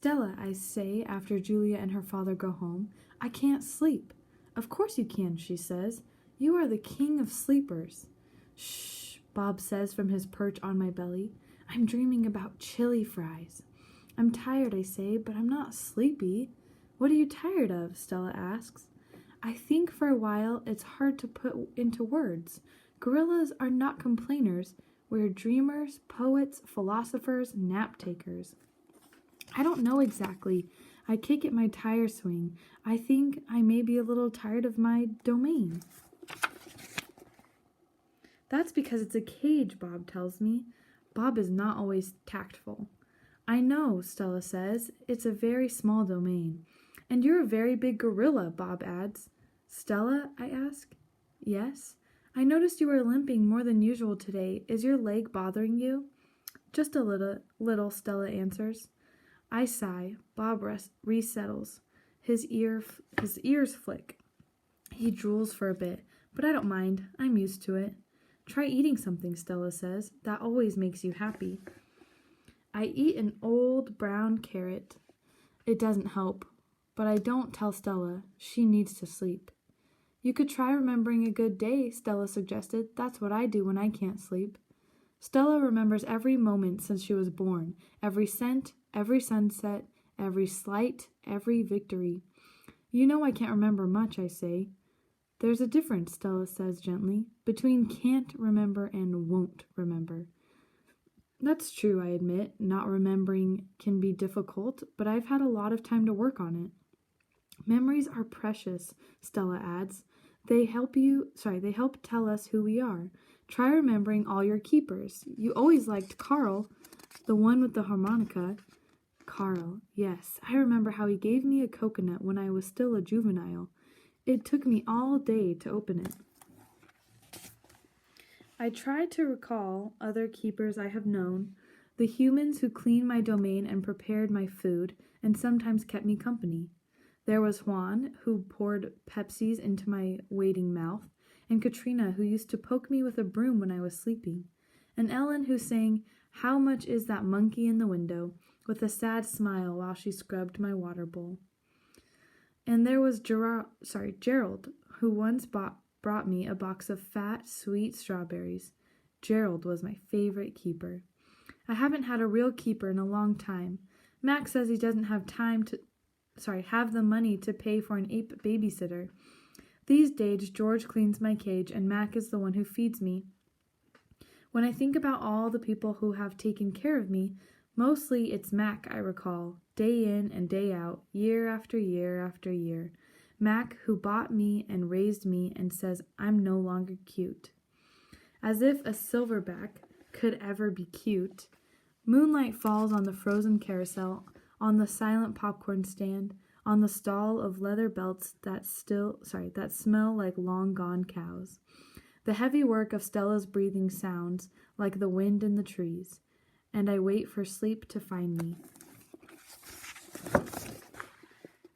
Stella, I say after Julia and her father go home, I can't sleep. Of course you can, she says. You are the king of sleepers. Shh, Bob says from his perch on my belly. I'm dreaming about chili fries. I'm tired, I say, but I'm not sleepy. What are you tired of? Stella asks. I think for a while it's hard to put into words. Gorillas are not complainers. We're dreamers, poets, philosophers, nap takers. I don't know exactly. I kick at my tire swing. I think I may be a little tired of my domain. That's because it's a cage, Bob tells me. Bob is not always tactful. I know, Stella says. It's a very small domain. And you're a very big gorilla, Bob adds. Stella, I ask. Yes? I noticed you were limping more than usual today. Is your leg bothering you? Just a little, Stella answers. I sigh. Bob resettles. His ears flick. He drools for a bit, but I don't mind. I'm used to it. Try eating something, Stella says. That always makes you happy. I eat an old brown carrot. It doesn't help, but I don't tell Stella. She needs to sleep. You could try remembering a good day, Stella suggested. That's what I do when I can't sleep. Stella remembers every moment since she was born, every scent, every sunset, every slight, every victory. You know I can't remember much, I say. There's a difference, Stella says gently, between can't remember and won't remember. That's true, I admit. Not remembering can be difficult, but I've had a lot of time to work on it. Memories are precious, Stella adds. They help tell us who we are. Try remembering all your keepers. You always liked Carl, the one with the harmonica. Carl, yes, I remember how he gave me a coconut when I was still a juvenile. It took me all day to open it. I tried to recall other keepers I have known, the humans who cleaned my domain and prepared my food, and sometimes kept me company. There was Juan, who poured Pepsis into my waiting mouth, and Katrina, who used to poke me with a broom when I was sleeping, and Ellen, who sang, "How much is that monkey in the window?" with a sad smile while she scrubbed my water bowl. And there was Gerald, who once brought me a box of fat, sweet strawberries. Gerald was my favorite keeper. I haven't had a real keeper in a long time. Max says he doesn't have the money to pay for an ape babysitter. These days, George cleans my cage and Mac is the one who feeds me. When I think about all the people who have taken care of me, mostly it's Mac I recall, day in and day out, year after year after year. Mac, who bought me and raised me and says I'm no longer cute. As if a silverback could ever be cute. Moonlight falls on the frozen carousel, on the silent popcorn stand, on the stall of leather belts that smell like long-gone cows. The heavy work of Stella's breathing sounds like the wind in the trees, and I wait for sleep to find me.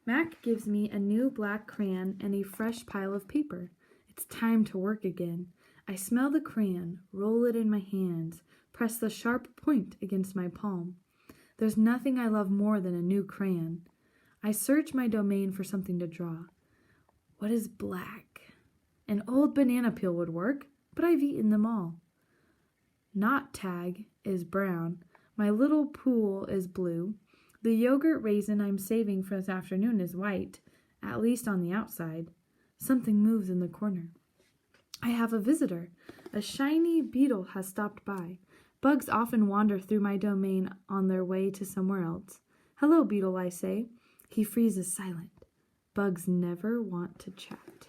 Mac gives me a new black crayon and a fresh pile of paper. It's time to work again. I smell the crayon, roll it in my hands, press the sharp point against my palm. There's nothing I love more than a new crayon. I search my domain for something to draw. What is black? An old banana peel would work, but I've eaten them all. Not tag is brown. My little pool is blue. The yogurt raisin I'm saving for this afternoon is white, at least on the outside. Something moves in the corner. I have a visitor. A shiny beetle has stopped by. Bugs often wander through my domain on their way to somewhere else. Hello, beetle, I say. He freezes silent. Bugs never want to chat.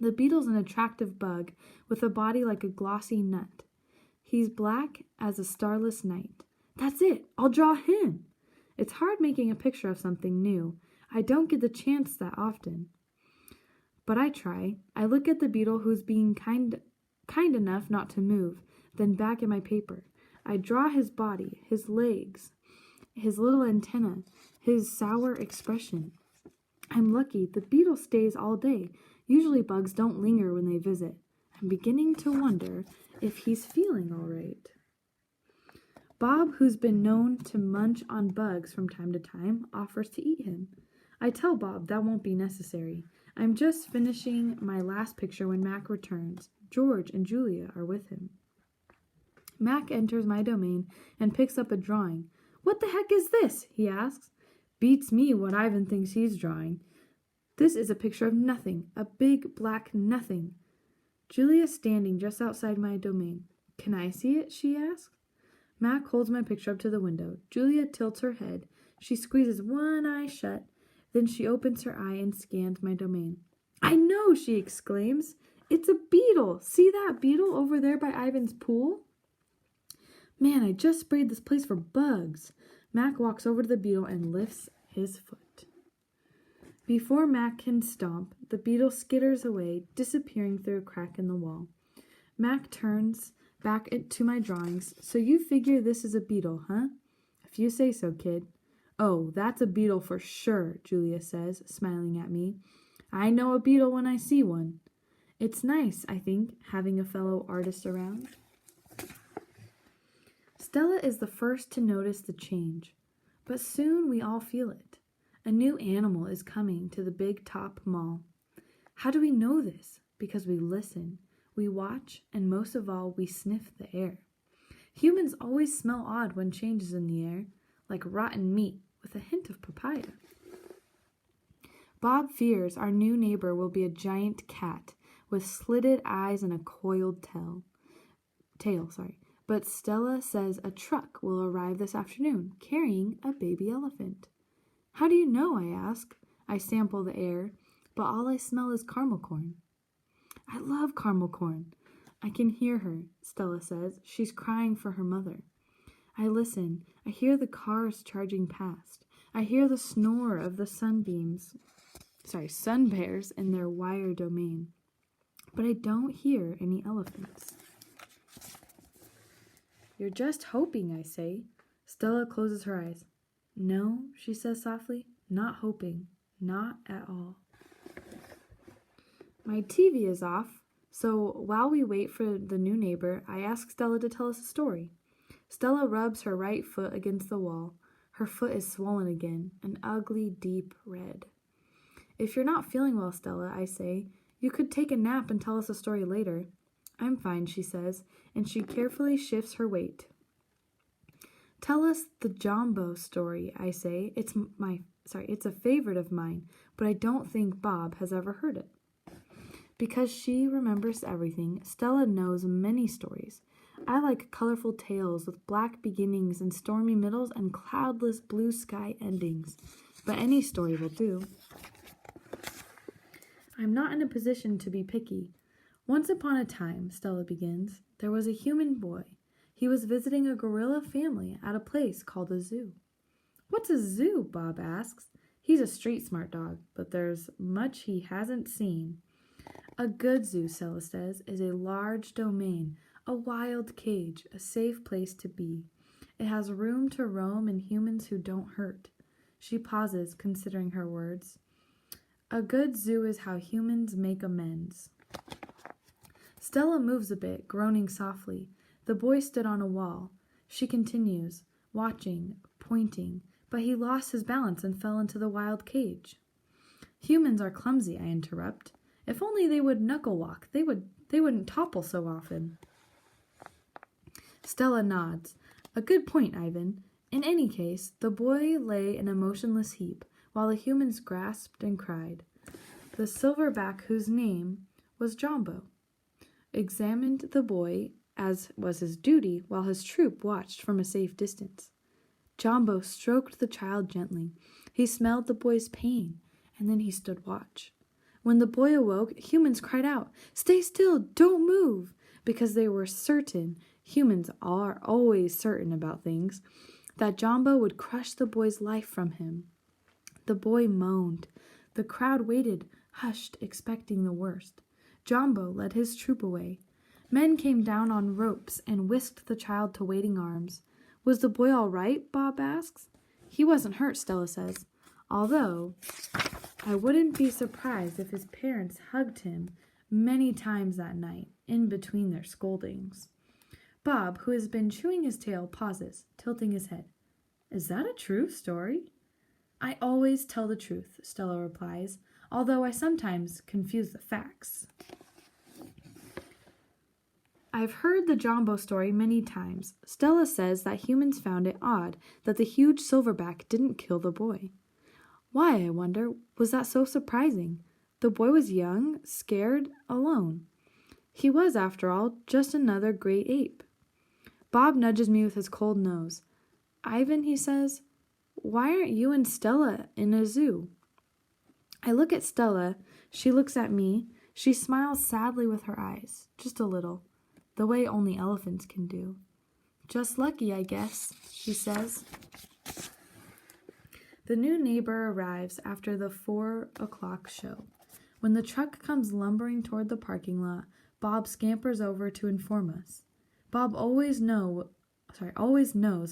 The beetle's an attractive bug with a body like a glossy nut. He's black as a starless night. That's it. I'll draw him. It's hard making a picture of something new. I don't get the chance that often. But I try. I look at the beetle who's being kind enough not to move, then back at my paper. I draw his body, his legs, his little antenna, his sour expression. I'm lucky. The beetle stays all day. Usually bugs don't linger when they visit. I'm beginning to wonder if he's feeling all right. Bob, who's been known to munch on bugs from time to time, offers to eat him. I tell Bob that won't be necessary. I'm just finishing my last picture when Mac returns. George and Julia are with him. Mac enters my domain and picks up a drawing. What the heck is this? He asks. Beats me what Ivan thinks he's drawing. This is a picture of nothing, a big black nothing. Julia's standing just outside my domain. Can I see it? She asks. Mac holds my picture up to the window. Julia tilts her head. She squeezes one eye shut. Then she opens her eye and scans my domain. I know, she exclaims. It's a beetle. See that beetle over there by Ivan's pool? Man, I just sprayed this place for bugs. Mac walks over to the beetle and lifts his foot. Before Mac can stomp, the beetle skitters away, disappearing through a crack in the wall. Mac turns back to my drawings. So you figure this is a beetle, huh? If you say so, kid. Oh, that's a beetle for sure, Julia says, smiling at me. I know a beetle when I see one. It's nice, I think, having a fellow artist around. Stella is the first to notice the change, but soon we all feel it. A new animal is coming to the Big Top Mall. How do we know this? Because we listen, we watch, and most of all, we sniff the air. Humans always smell odd when changes in the air, like rotten meat with a hint of papaya. Bob fears our new neighbor will be a giant cat with slitted eyes and a coiled tail. But Stella says a truck will arrive this afternoon carrying a baby elephant. How do you know? I ask. I sample the air, but all I smell is caramel corn. I love caramel corn. I can hear her, Stella says. She's crying for her mother. I listen. I hear the cars charging past. I hear the snore of the sun bears in their wire domain. But I don't hear any elephants. You're just hoping, I say. Stella closes her eyes. No, she says softly, not hoping, not at all. My TV is off, so while we wait for the new neighbor, I ask Stella to tell us a story. Stella rubs her right foot against the wall. Her foot is swollen again, an ugly, deep red. If you're not feeling well, Stella, I say, you could take a nap and tell us a story later. I'm fine, she says, and she carefully shifts her weight. Tell us the Jumbo story, I say. It's a favorite of mine, but I don't think Bob has ever heard it. Because she remembers everything, Stella knows many stories. I like colorful tales with black beginnings and stormy middles and cloudless blue sky endings, but any story will do. I'm not in a position to be picky. Once upon a time, Stella begins, there was a human boy. He was visiting a gorilla family at a place called a zoo. What's a zoo? Bob asks. He's a street-smart dog, but there's much he hasn't seen. A good zoo, Stella says, is a large domain, a wild cage, a safe place to be. It has room to roam and humans who don't hurt. She pauses, considering her words. A good zoo is how humans make amends. Stella moves a bit, groaning softly. The boy stood on a wall. She continues, watching, pointing, but he lost his balance and fell into the wild cage. Humans are clumsy, I interrupt. If only they would knuckle walk, they wouldn't topple so often. Stella nods. A good point, Ivan. In any case, the boy lay in a motionless heap, while the humans grasped and cried. The silverback, whose name was Jumbo, examined the boy, as was his duty, while his troop watched from a safe distance. Jumbo stroked the child gently. He smelled the boy's pain, and then he stood watch. When the boy awoke, humans cried out, "Stay still, don't move," because they were certain, humans are always certain about things, that Jumbo would crush the boy's life from him. The boy moaned. The crowd waited, hushed, expecting the worst. Jumbo led his troop away. Men came down on ropes and whisked the child to waiting arms. Was the boy all right? Bob asks. He wasn't hurt, Stella says. Although, I wouldn't be surprised if his parents hugged him many times that night, in between their scoldings. Bob, who has been chewing his tail, pauses, tilting his head. Is that a true story? I always tell the truth, Stella replies, although I sometimes confuse the facts. I've heard the Jumbo story many times. Stella says that humans found it odd that the huge silverback didn't kill the boy. Why, I wonder, was that so surprising? The boy was young, scared, alone. He was, after all, just another great ape. Bob nudges me with his cold nose. Ivan, he says, why aren't you and Stella in a zoo? I look at Stella. She looks at me. She smiles sadly with her eyes, just a little, the way only elephants can do. Just lucky, I guess, she says. The new neighbor arrives after the 4 o'clock show. When the truck comes lumbering toward the parking lot, Bob scampers over to inform us. Bob always knows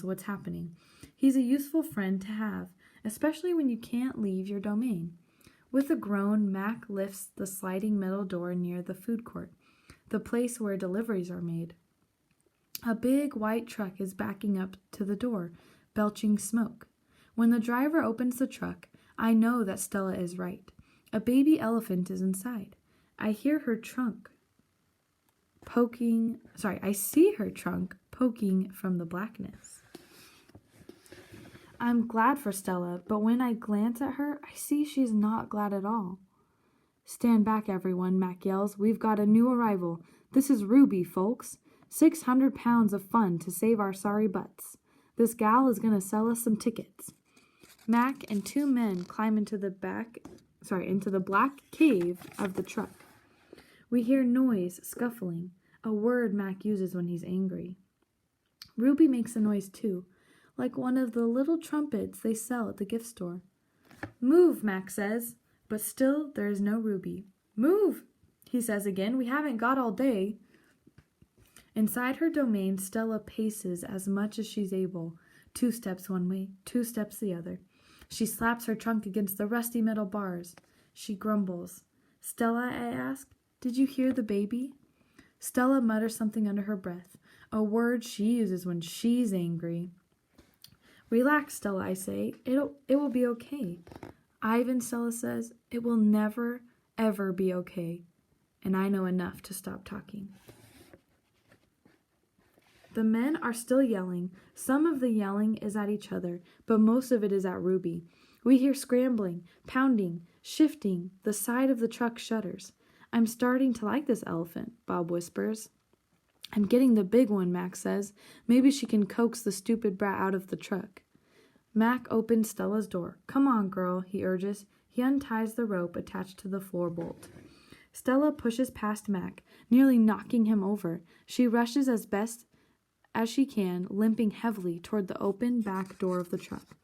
what's happening. He's a useful friend to have, especially when you can't leave your domain. With a groan, Mac lifts the sliding metal door near the food court, the place where deliveries are made. A big white truck is backing up to the door, belching smoke. When the driver opens the truck, I know that Stella is right. A baby elephant is inside. I see her trunk poking from the blackness. I'm glad for Stella, but when I glance at her, I see she's not glad at all. Stand back, everyone, Mac yells. We've got a new arrival. This is Ruby, folks. 600 pounds of fun to save our sorry butts. This gal is going to sell us some tickets. Mac and 2 men climb into the black cave of the truck. We hear noise, scuffling, a word Mac uses when he's angry. Ruby makes a noise too, like one of the little trumpets they sell at the gift store. Move, Mac says, but still there is no Ruby. Move, he says again. We haven't got all day. Inside her domain, Stella paces as much as she's able. 2 steps one way, 2 steps the other. She slaps her trunk against the rusty metal bars. She grumbles. Stella, I ask, did you hear the baby? Stella mutters something under her breath, a word she uses when she's angry. Relax, Stella, I say. It will be okay. Ivan, Stella says, it will never, ever be okay. And I know enough to stop talking. The men are still yelling. Some of the yelling is at each other, but most of it is at Ruby. We hear scrambling, pounding, shifting. The side of the truck shudders. I'm starting to like this elephant, Bob whispers. I'm getting the big one, Mac says. Maybe she can coax the stupid brat out of the truck. Mac opens Stella's door. Come on, girl, he urges. He unties the rope attached to the floor bolt. Stella pushes past Mac, nearly knocking him over. She rushes as best as she can, limping heavily toward the open back door of the truck.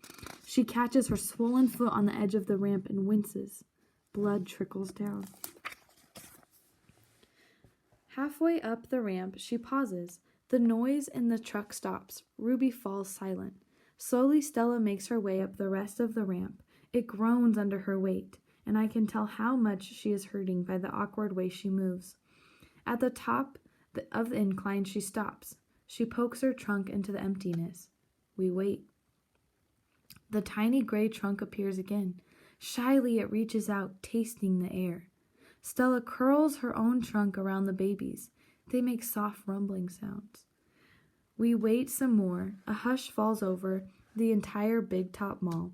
She catches her swollen foot on the edge of the ramp and winces. Blood trickles down. Halfway up the ramp, she pauses. The noise in the truck stops. Ruby falls silent. Slowly, Stella makes her way up the rest of the ramp. It groans under her weight, and I can tell how much she is hurting by the awkward way she moves. At the top of the incline, she stops. She pokes her trunk into the emptiness. We wait. The tiny gray trunk appears again. Shyly, it reaches out, tasting the air. Stella curls her own trunk around the baby's. They make soft rumbling sounds. We wait some more. A hush falls over the entire Big Top Mall.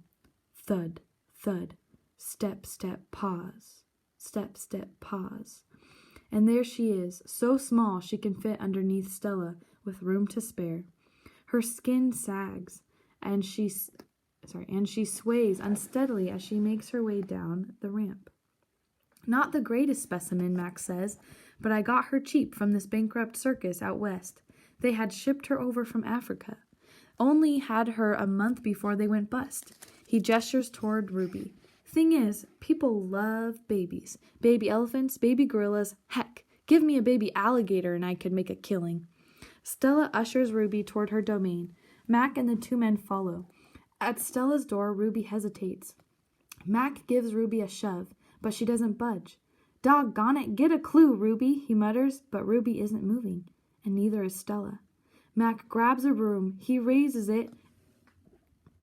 Thud, thud, step, step, pause. Step, step, pause. And there she is, so small she can fit underneath Stella with room to spare. Her skin sags, and she sways unsteadily as she makes her way down the ramp. Not the greatest specimen, Max says, but I got her cheap from this bankrupt circus out west. They had shipped her over from Africa. Only had her a month before they went bust. He gestures toward Ruby. Thing is, people love babies. Baby elephants, baby gorillas, heck, give me a baby alligator and I could make a killing. Stella ushers Ruby toward her domain. Mac and the 2 men follow. At Stella's door, Ruby hesitates. Mac gives Ruby a shove, but she doesn't budge. Doggone it, get a clue, Ruby, he mutters, but Ruby isn't moving, and neither is Stella. Mac grabs a broom. He raises it